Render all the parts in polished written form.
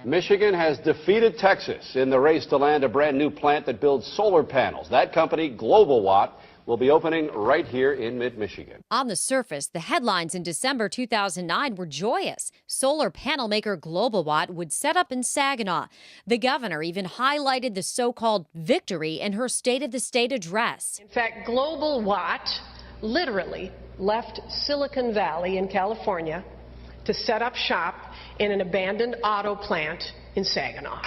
Michigan has defeated Texas in the race to land a brand new plant that builds solar panels. That company, GlobalWatt, will be opening right here in mid-Michigan. On the surface, the headlines in December 2009 were joyous. Solar panel maker GlobalWatt would set up in Saginaw. The governor even highlighted the so-called victory in her State of the State address. In fact, GlobalWatt literally left Silicon Valley in California to set up shop in an abandoned auto plant in Saginaw.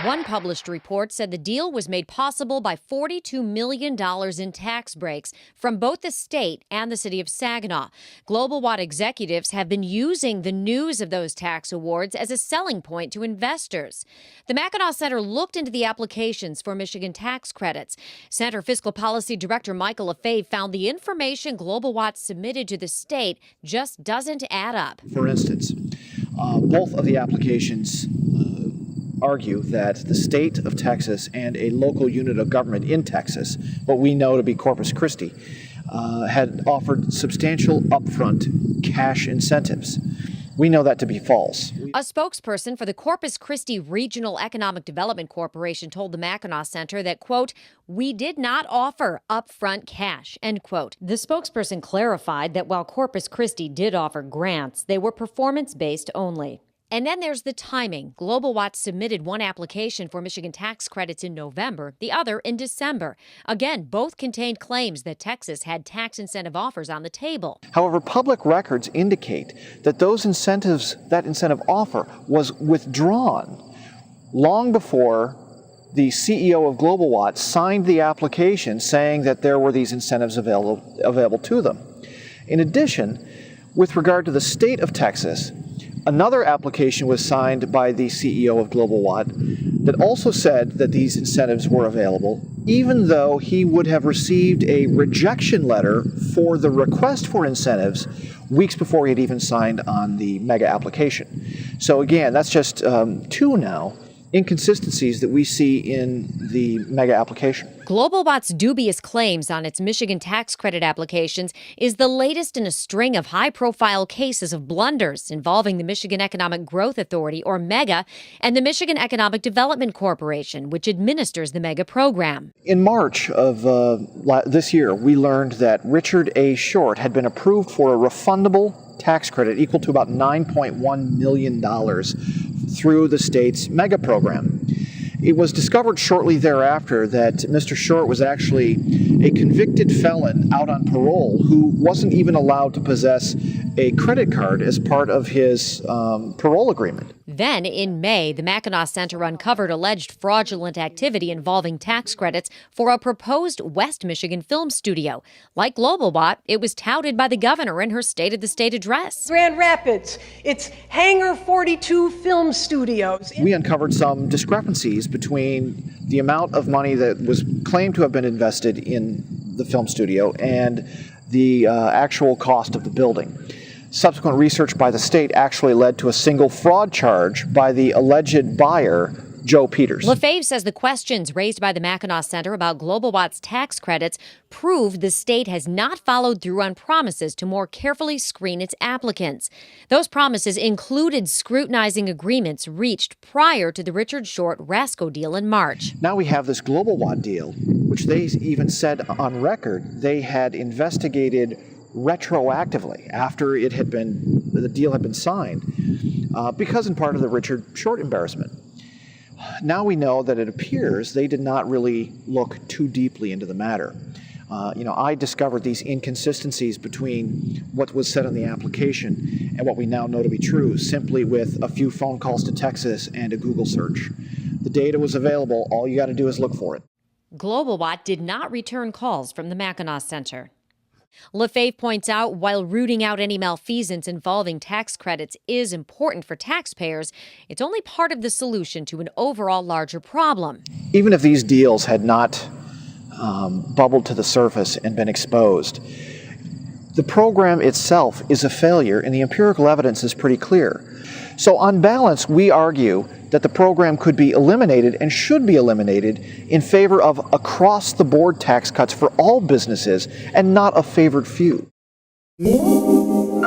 One published report said the deal was made possible by $42 million in tax breaks from both the state and the city of Saginaw. GlobalWatt executives have been using the news of those tax awards as a selling point to investors. The Mackinac Center looked into the applications for Michigan tax credits. Center Fiscal Policy Director Michael Lefebvre found the information GlobalWatt submitted to the state just doesn't add up. For instance, both of the applications argue that the state of Texas and a local unit of government in Texas, what we know to be Corpus Christi, had offered substantial upfront cash incentives. We know that to be false. A spokesperson for the Corpus Christi Regional Economic Development Corporation told the Mackinac Center that, quote, "We did not offer upfront cash," end quote. The spokesperson clarified that while Corpus Christi did offer grants, they were performance-based only. And then there's the timing. GlobalWatt submitted one application for Michigan tax credits in November, the other in December. Again, both contained claims that Texas had tax incentive offers on the table. However, public records indicate that that incentive offer was withdrawn long before the CEO of GlobalWatt signed the application saying that there were these incentives available to them. In addition, with regard to the state of Texas, another application was signed by the CEO of GlobalWatt that also said that these incentives were available, even though he would have received a rejection letter for the request for incentives weeks before he had even signed on the mega application. So again, that's just two now inconsistencies that we see in the mega application. GlobalWatt's dubious claims on its Michigan tax credit applications is the latest in a string of high-profile cases of blunders involving the Michigan Economic Growth Authority, or MEGA, and the Michigan Economic Development Corporation, which administers the MEGA program. In March of this year, we learned that Richard A. Short had been approved for a refundable tax credit equal to about $9.1 million through the state's MEGA program. It was discovered shortly thereafter that Mr. Short was actually a convicted felon out on parole who wasn't even allowed to possess a credit card as part of his parole agreement. Then, in May, the Mackinac Center uncovered alleged fraudulent activity involving tax credits for a proposed West Michigan film studio. Like GlobalWatt, it was touted by the governor in her State of the State address. Grand Rapids, it's Hangar 42 Film Studios. We uncovered some discrepancies between the amount of money that was claimed to have been invested in the film studio and the actual cost of the building. Subsequent research by the state actually led to a single fraud charge by the alleged buyer, Joe Peters. Lefebvre says the questions raised by the Mackinac Center about GlobalWatt's tax credits proved the state has not followed through on promises to more carefully screen its applicants. Those promises included scrutinizing agreements reached prior to the Richard Short Rasco deal in March. Now we have this GlobalWatt deal, which they even said on record they had investigated retroactively after the deal had been signed, because in part of the Richard Short embarrassment. Now we know that it appears they did not really look too deeply into the matter. I discovered these inconsistencies between what was said on the application and what we now know to be true simply with a few phone calls to Texas and a Google search. The data was available. All you got to do is look for it. GlobalWatt did not return calls from the Mackinac Center. Lefebvre points out while rooting out any malfeasance involving tax credits is important for taxpayers, it's only part of the solution to an overall larger problem. Even if these deals had not bubbled to the surface and been exposed, the program itself is a failure, and the empirical evidence is pretty clear. So on balance, we argue that the program could be eliminated and should be eliminated in favor of across-the-board tax cuts for all businesses and not a favored few. Música